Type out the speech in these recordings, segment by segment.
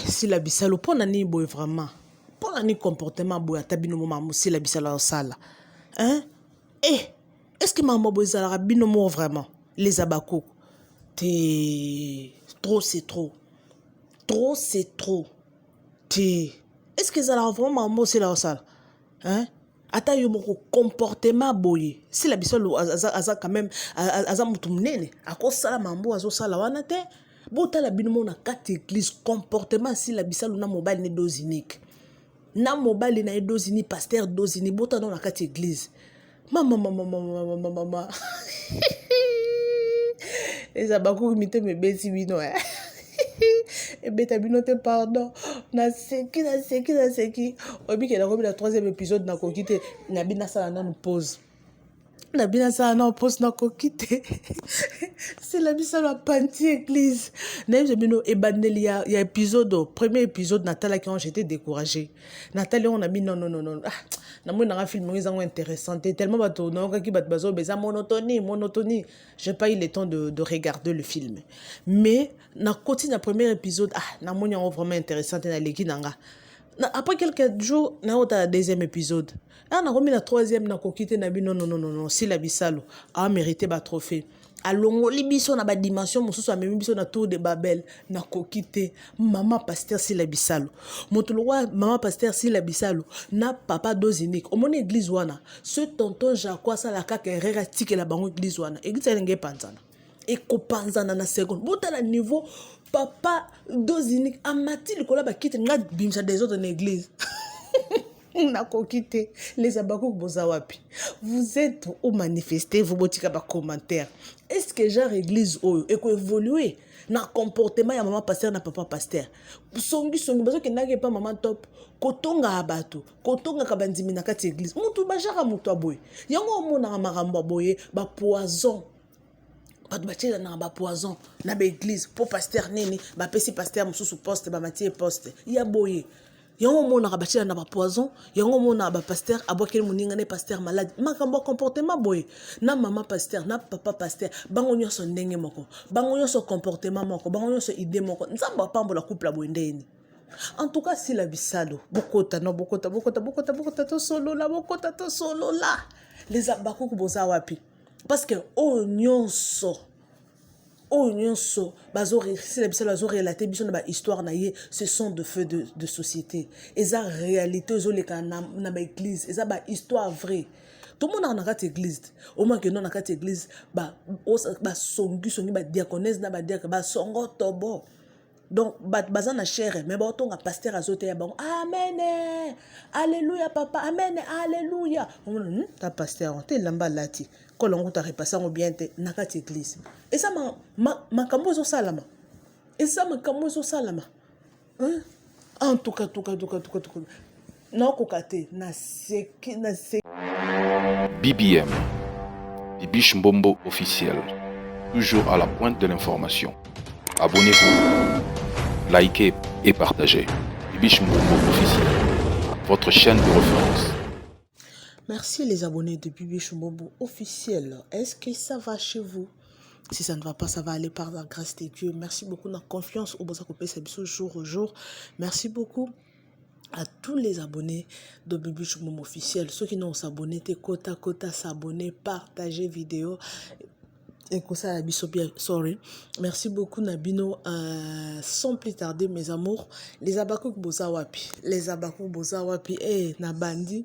Si la bisalo pona ni boy vraiment. Pona ni comportement boy atabino maman si la bisalo sala. Hein? Est-ce que maman boy zala bino mo vraiment les abakoko? T'es trop c'est trop. Trop c'est trop. T'es est-ce que zala vraiment maman c'est la sala? Hein? Ata yo moko comportement boy. Si la bisalo aza quand même aza mutumnene ako sala mambo azo sala wana te. Bota la bino na kati église comportement si la bisalo na mobile ne dose unique. Na mobile na dose unique pasteur dose unique bota na kati église. Mama. Les abakou mité me besi bino. Et beta bino te pardon. Na seki. Obi ke na kobi la 3e épisode na kokite na bina sala na nous pause. Na bina ça na poste na kokite c'est la bisa la panti église na bino ebandeli ya épisode premier épisode Nathalie quand j'étais découragée Nathalie on a mis non na moi na film ngizango intéressant tellement bato na ki bat bazo beza monotonie j'ai pas eu le temps de regarder le film mais na continue na premier épisode na moi vraiment intéressant na leki nanga. Après quelques jours, na ota deuxième épisode. Na remis la 3e na kokite na bi non si la bisalo a mérité ba trophée. Alongo libiso na ba dimension mosusu amemi biso na tour de Babel na kokite maman pasteur si la bisalo. Motulwa maman pasteur si la bisalo na papa dozinique. Au mon église wana, ce tonton Jacques ça la kaka rera tike la bango église wana. Église ngé panzana. Et kopanzana na seconde. Bota la niveau papa dozinique amati le kola ba kite nga bimsa des autres en église. Na kokite les abakok bozawapi. Vous êtes au manifester vous botika ba commentaire. Est-ce que genre église oyo eko évoluer na comportement ya maman pasteur na papa pasteur. Songi bazo ke nage pa maman top kotonga abato kotonga kabandimi na kati église. Mutu ba jara mutu aboy. Yango mona makambo boye ba poison. Pas de bâtir dans ba poison na ba église pour pasteur nini ba pesi pasteur mususu poste ba matie poste ya boye yango mona ka bâtir na ba poison yango mona ba pasteur abokel moninga ne pasteur malade makambo comportement boye na maman pasteur na papa pasteur bango nyonso ndenge moko bango nyonso comportement moko bango nyonso idée moko nzamba pambola couple boye ndeni. En tout cas si la bisalo bokota to solo la les abakoko boza wapi. Parce que oh nyonso bazo réussir la bisalo bazo relater biso na ba histoire na ye ce sont de faits de société eza réalité zo le kana na ba église eza ba histoire vraie tout le monde na kati église au moins que non na kati église ba songi ba diaconesse na ba diacre ba songo tobo donc baza na cher mais ba tonga pasteur azote ya bango amen alléluia papa amen alléluia ta pasteur on te lamba lati kolongo ta repasser au bien te na kati église et ça makambo zo salama et ça makambo zo salama en tout cas na kokate na seki BBM Bibiche Mbombo officiel, toujours à la pointe de l'information. Abonnez-vous, likez et partagez. Bibiche Mbombo officiel, votre chaîne de référence. Merci les abonnés de Bibiche Mbombo officiel. Est-ce que ça va chez vous? Si ça ne va pas, ça va aller par la grâce de Dieu. Merci beaucoup de la confiance au Bosa Kopé Sabiso jour au jour. Merci beaucoup à tous les abonnés de Bibiche Mbombo officiel. Ceux qui n'ont s'abonné, kota s'abonner, partager vidéo. Et comme ça, sorry. Merci beaucoup Nabino. Sans plus tarder, mes amours, les abakok bozawapi, na bandi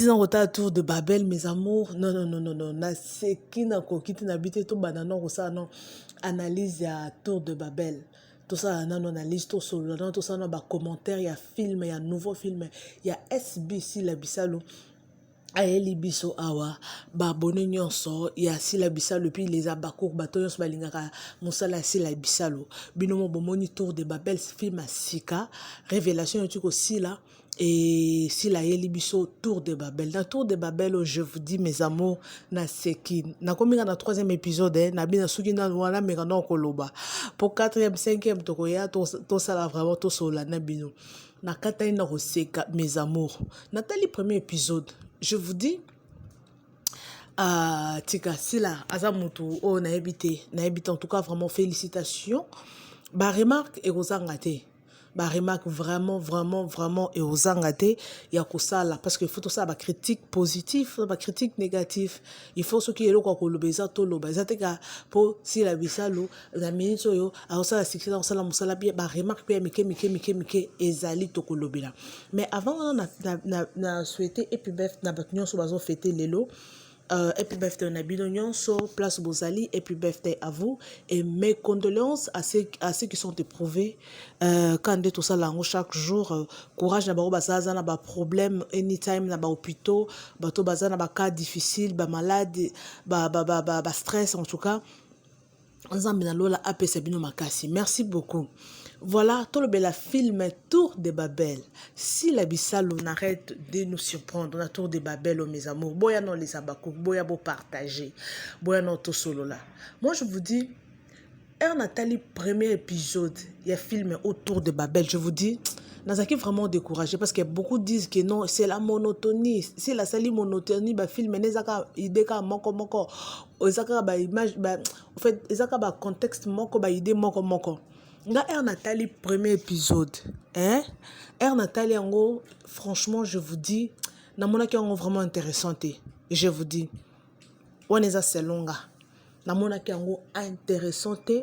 na rota tour de Babel, mes amours. Non. Na seki na kokiti na bité to banana rosa non. Analyse ya tour de Babel. Tout ça non analyse tout solo, tout ça non ba commentaire, il y a film, il y a nouveau film, il y a SBC la bisalo. Aeli biso awa ba abonné nyonso ya sila bisalo puis les abako bato nyonso balingaka mosala sila bisalo binomo bomoni tour de Babel film asika révélation yotiko sila et sila yeli biso tour de Babel na tour de Babel je vous dis mes amours na seki na kominga na 3e épisode na bina suki na wala meka na koloba pour 4e 5e tokoya to sala vraiment to sola na bino na kata ina koseka mes amours natali premier épisode. Je vous dis, tika sila azamutu o na habité en tout cas vraiment félicitations Ba remarque et kozanga te. Ba remarque vraiment et ozanga te ya kosala parce que faut tout ça ba critique positif, ba critique négatif. Il faut ce qui est lo ko lobeza to loba. Zateka po si la bisalo la minute yo a osala succès dans sala musala bien ba remarque pe mike ezali to ko lobela. Mais avant na souhaité et puis bref na batnyon so bazo fêter lelo. Et puis birthday on a bidonion sur place Bozali et puis birthday à vous et mes condoléances à ceux qui sont éprouvés quand tout ça là chaque jour courage na ba bazaza na ba problème anytime na ba hôpitaux bato baza na ba cas difficile ba malade ba stress en tout cas nzambe na lola apesa bino makasi. Merci beaucoup. Voilà, tout le bel film Tour de Babel. Si la Bissalo n'arrête de nous surprendre, la Tour de Babel, oh mes amours, boya non les abakou, boya beau partager, boya non tout solo là. Moi je vous dis, Nathalie, premier épisode, il y a film Autour de Babel, je vous dis, Nazaki vraiment découragé parce que beaucoup disent que non, c'est la monotonie. Si la sali monotonie, bah film, nezaka idée ka moko, ezaka ba image, bah en fait, ezaka ba contexte moko, ba idée moko. Nga Nathalie premier épisode, hein? Nathalie en franchement je vous dis, na mona ki en vraiment intéressante. Et je vous dis, on est assez longa. Na mona ki en intéressante.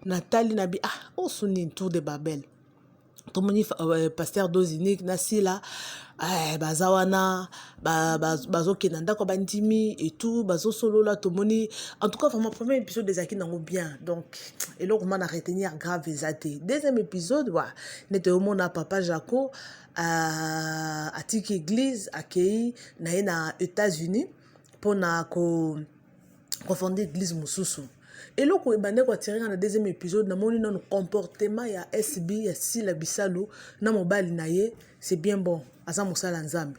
Nathalie nabi on suni Tour de Babel. Tout le monde pasteur Dozinique nasila bazawana bazo kenanda ko bandimi et tout bazo solo là tout moni en tout cas vraiment premier épisode des akina ngo bien donc et là on a retenir grave exaté deuxième épisode n'était au monde papa Jaco à tiki église accueilli na États-Unis pour na ko fonder église mususu. Et là, quand on a tiré dans le deuxième épisode, on a un comportement ya SB, ya si la bisalo, na mobile naie, c'est bien bon. Asa musala nzambe.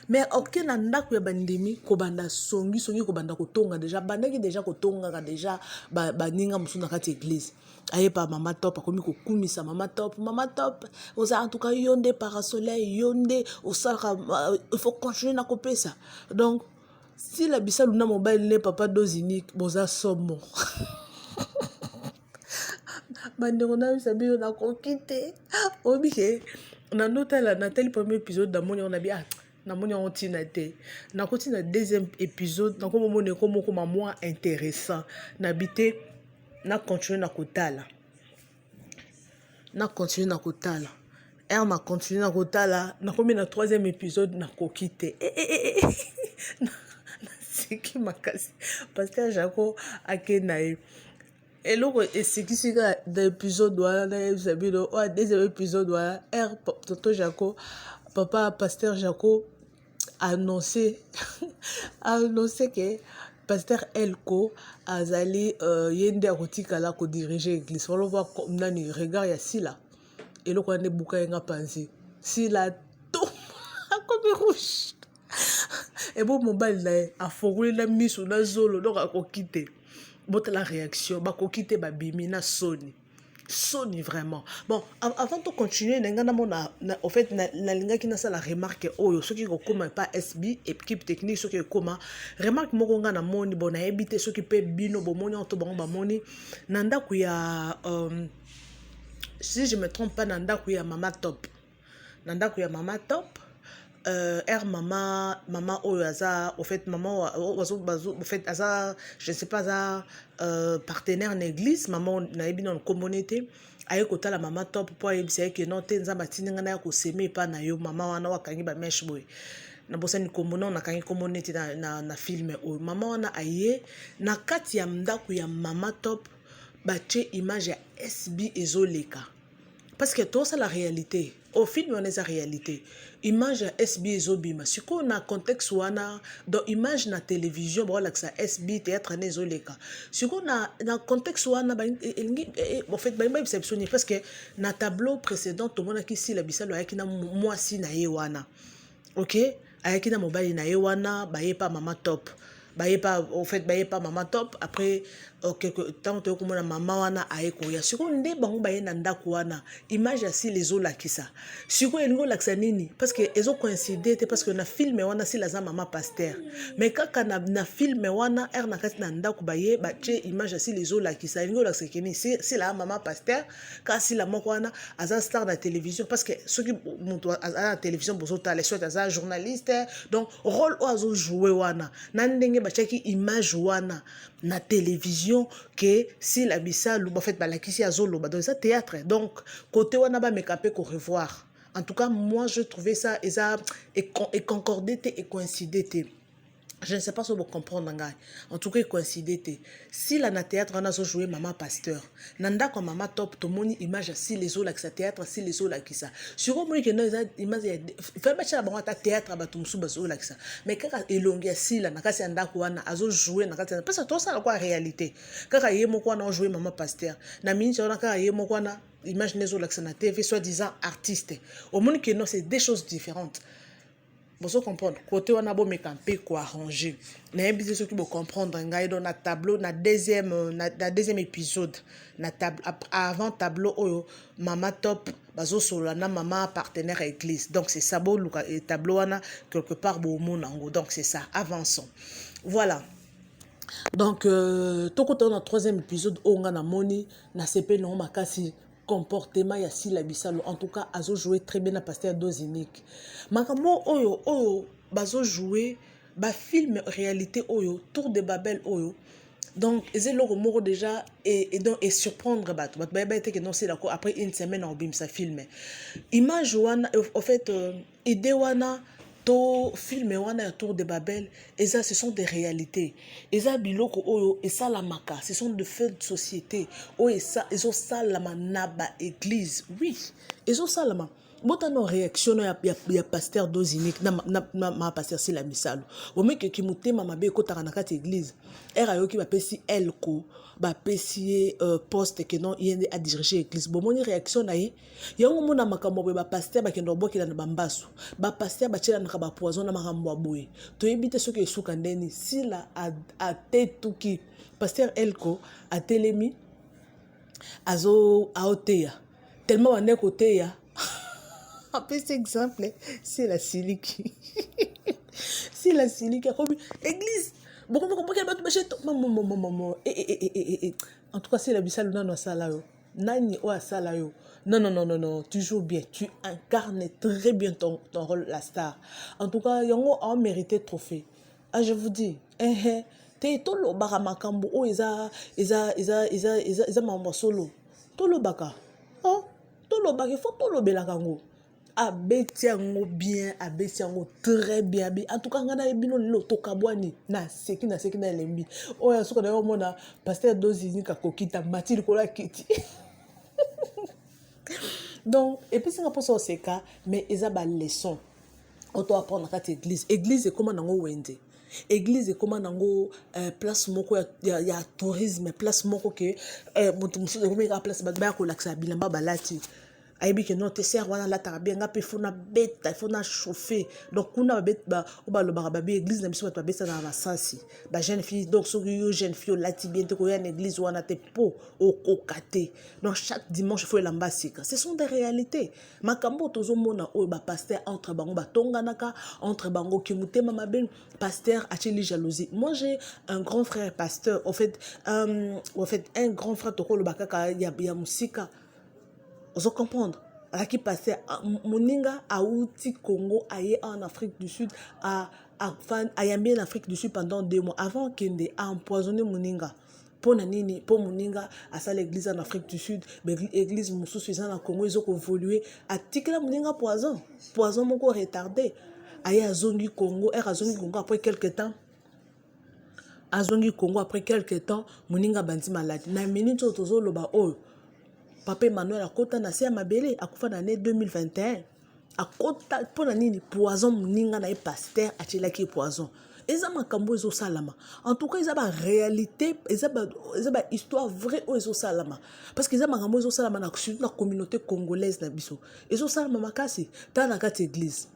Mais ok na ndako ya bandemi ko banda songi ko banda ko tonga déjà bandaki déjà ko tonga déjà baninga musuna kati église. Aye pa mama top akomi ko kumisa mama top oza en tout cas yonde parasoleil yonde osaka il faut continuer na koper ça. Donc si la bisalo na mobile ne papa Dozinique boza somo. Bande on a eu ça bien on a conquité. Obike na nota la Nathalie premier épisode d'amoni on a bien na moni on tinate na continue deuxième épisode na comme moni comme moins intéressant na habité na continuer na kotala m'a continué na kotala na comme na troisième épisode na kokite c'est qui m'a cassé parce que Jaco akenae et là c'est qui c'est l'épisode voilà zabino deuxième épisode voilà Toto Jaco papa pasteur Jaco annoncé que pasteur Elko azali yende akotika la ko diriger église on voit comme nani regard ya sila et là on est bouka nga penser sila tout comme rouge et bon mobile là a fourré la mise sur la zolo donc a quitter botte la réaction ba ko quitter ba bimi na Sony vraiment bon avant de continuer en fait na linga qui na ça la remarque oyo ceux qui comme pas SB équipe technique ceux qui comme remarque moko nga na moni bon na ebité ceux qui peut bino bon moni on to bon ba moni nanda ku ya si je me trompe pas nanda ku ya mama top maman oyaza au fait maman au fait aza je sais pas aza partenaire en église maman na ebi dans communauté aye kota la maman top pour ebisa que non tenza batinga na ko semer pa na yo maman wana wakangi ba mesh boy na bosa ni komona na kangi communauté na film o maman wana aye na kati ya ndako ya maman top bache image ya SB ezoleka parce que tout ça la réalité au film on est la réalité image SB ezobima siko na contexte wana dans image na télévision voilà que ça SB théâtre nezoleka siko na contexte wana en fait ba exceptionnel parce que na tableau précédent tout monde qui si la bisalo ayaki na mwasi na ye wana OK ayaki na mobile na ye wana ba ye pa mama top baye pas au fait baye pas maman top après quelque temps to ko mona mama wana aeko ya siko nde bango baye na ndako wana image asi les olakisa siko elingo lakisa nini parce que ezo coïncider te parce que na film wana si laza mama pasteur mais kaka na film wana na kati na ndako baye ba che image asi les olakisa elingo lakisa kini si la mama pasteur ka si la moko wana aza star na télévision parce que ceux qui monto à télévision bozo ta les soit aza journaliste donc rôle ozo jouer wana na ndenge ba chaki image wana na télévision que si la bisalu en fait balakisi azoloba dans ça théâtre donc côté wana ba mekapé ko revoir en tout cas moi je trouvais ça et concordé et coïncidé. Je ne sais pas si vous comprenez. En tout cas, coïncidé. Si la na théâtre, on a joué maman pasteur. Nanda comme maman top, tout le monde image si les autres qui théâtre, si les autres qui ça. Sur au moins que nous image fait pas la bonne théâtre ba tout sous bazo là ça. Mais quand elongia si la na kasi anda ko na azo jouer na kasi parce que tout ça la quoi réalité. Quand yemo ko na jouer maman pasteur. Na mini on a quand yemo ko na image les autres na TV soi-disant artiste. Au monde que non c'est des choses différentes. Vous comprendre côté on a beau me camper quoi arranger na bien sûr que vous comprendre ngai dans na tableau na deuxième épisode na table avant tableau oyo mama top bazo solo na mama partenaire église donc c'est ça beau le tableau wana quelque part beau monango donc c'est ça avançons voilà donc tout côté dans troisième épisode on a moni na CP non makasi comportement ya si la bisalo en tout cas azo jouer très bien à pasteur dose unique makamo oyo bazo jouer ba film réalité oyo tour de Babel oyo donc c'est le mot déjà et donc et surprendre bato ba été que non c'est là après une semaine on bim sa film image wana en fait idée wana to film wana tour de Babel et ça ce sont des réalités et ça biloko oyo et ça la maka ce sont des faits de société oh et ça ils ont ça la manaba église oui ils ont ça la ma bota no réaction ya pasteur dozinique na pasteur c'est la misalo o meke ki mutema mabe ko taka na kati église era yo ki ba pesi elko ba pesi poste que non yende a diriger église bo moni réaction na ye yango mona makambo ba pasteur ba kendo bokila na bambasu ba pasteur ba tshela na ba poison na makambo aboye to yebite soki esuka ndeni sila a tetuki pasteur elko a telemi azo aoteya tellement wane koteya un petit exemple, c'est la siliki. C'est la siliki. Église. En tout cas, c'est la bisale non salayo. Nani o salayo. Non. Toujours bien. Tu incarnes très bien ton rôle, la star. En tout cas, yango a mérité trophée. Ah, je vous dis. Te tolo baka makambo o isa mambo solo. Tolo baka. Oh, tolo baka. Il faut tolo belakango. Abetiango bien, abetiango très bien. En tout cas, on a bino lo tokabwani na seki na lembi. Oh ya suka na yo mona pasteur dozini ka kokita Mathilde kola kiti. Donc et puis c'est un peu ça c'est cas mais ils a ba leçon. On doit apprendre à l'église. Église est comment nango wende. Église est comment nango place moko ya tourisme, place moko que mutu musu place ba ko laksa bilamba balati. Aibi que non te sert wana la tarabia nga pe fona beta il faut na chauffer donc kuna bet ba oba lo barababi église na biso ba beta na masasi ba jeune fille donc so yo jeune fille lati bien te ko ya église wana te po o kokate donc chaque dimanche il faut l'ambasika ce sont des réalités makambo tozo mona o ba pasteur entre bango ba tonganaka entre bango ki mutema maben pasteur acheli jalousie moi j'ai un grand frère pasteur en fait un grand frère to ko lo bakaka ya musika. Vous comprenez? À qui passait Moninga a outi Congo aillé en Afrique du Sud à Yambi en Afrique du Sud pendant 2 mois avant qu'il ait empoisonné Moninga. Pour Nanini, pour Moninga, à ça l'église en Afrique du Sud, mais l'église Moussou Suizan en Congo, ils ont évolué. À Tikla Moninga poison mon corps retardé. Aïe à Zongi Congo, à Zongi Congo après quelques temps. À Zongi Congo après quelques temps, Moninga bandi malade. Na minute autozo loba oh. Papa Emmanuel a kota na se mabele akufa na année 2021 a kota pona nini poison muninga na pasteur a tela ki poison eza makambo ezo salama en tout cas eza ba réalité eza ba histoire vraie o ezo salama parce que eza makambo ezo salama na la communauté congolaise na biso ezo salama makasi ta na kati église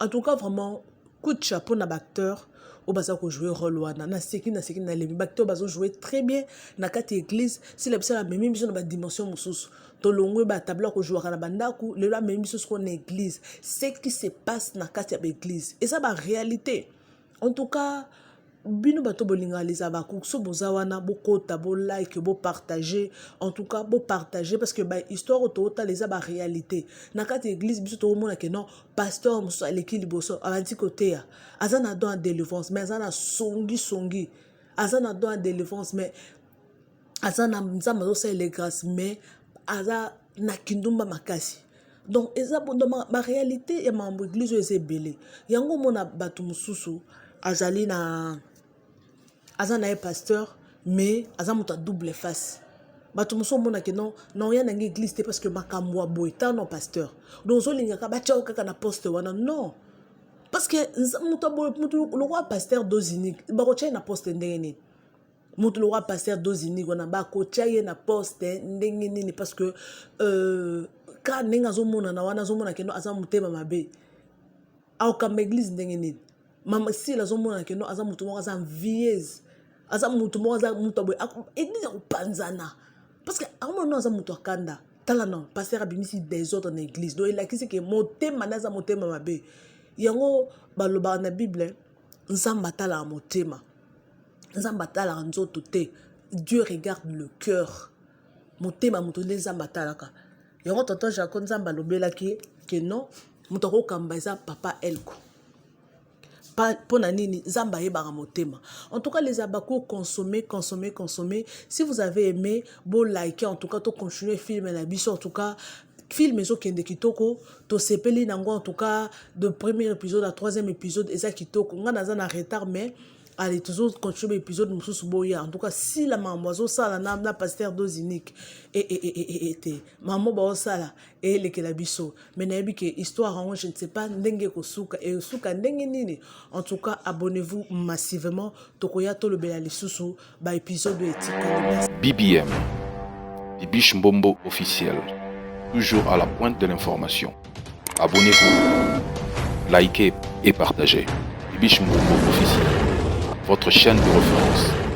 en tout cas vraiment coup de chapeau na acteur au baza ko jouer rôle wana na seki na lebi acteur bazo jouer très bien na kati église si la biso la même biso na ba dimension mususu to longwe ba tableau ko jouer na bandaku le la même biso ko na église ce qui se passe na kati ya église et ça ba réalité en tout cas bino bato bolinga les abakou so bozawana bokota bo like bo partager en tout cas bo partager parce que ba histoire auto les aba réalité na kati église biso to mona que non pasteur muso aleki liboso abandi côté ya azana don délivrance mais azana songi azana don délivrance mais azana nzamba zo sa les grâces mais aza na kindumba makasi. Donc eza bondoma ma réalité ya mambo église eza belé yango mona bato mususu azali na azana un pasteur mais azamuta double face bato muso mona que non rien na église parce que makamwa boy ta non pasteur donc zolinga ka bacha kaka na poste wana non parce que muto le roi pasteur dozinique ba ko na poste ndenge muto le roi pasteur dozinique wana ba ko na poste ndenge nini parce que ka nenga zo mona na wana zo mona que non azamutema mabe au kam église ndenge nini mama si la zo mona que non azamuto mo azam vieuse azamuto mo azamuto boy église ko panzana parce que à un moment azamuto kanda tala non pasteur abimisi des autres dans l'église donc il a qui que motema na azamutema mabe yango baloba na bible nzamba tala motema nzamba tala nzoto te Dieu regarde le cœur motema muto les nzamba tala ka yango tonton Jacob nzamba lobela ki que non muto ko kamba eza papa elko nini zamba yebara motema. En tout cas les abako consommer. Si vous avez aimé bon liker en tout cas to continuer film na biso en tout cas film ezo kende kitoko to sepeli nango en tout cas de premier épisode à troisième épisode eza kitoko nga naza na retard mais allez toujours continuer l'épisode mususu boya en tout cas si la mamoiseau sala na pasteur dozinique et maman ba sala et le que la biso mais na yebi que histoire en je ne sais pas ndenge ko suka et suka ndenge nini en tout cas abonnez-vous massivement tokoya to le bela lisusu ba épisode etika BBM Bibiche Mbombo officiel toujours à la pointe de l'information. Abonnez-vous, likez et partagez. Bibiche Mbombo officiel, votre chaîne de référence.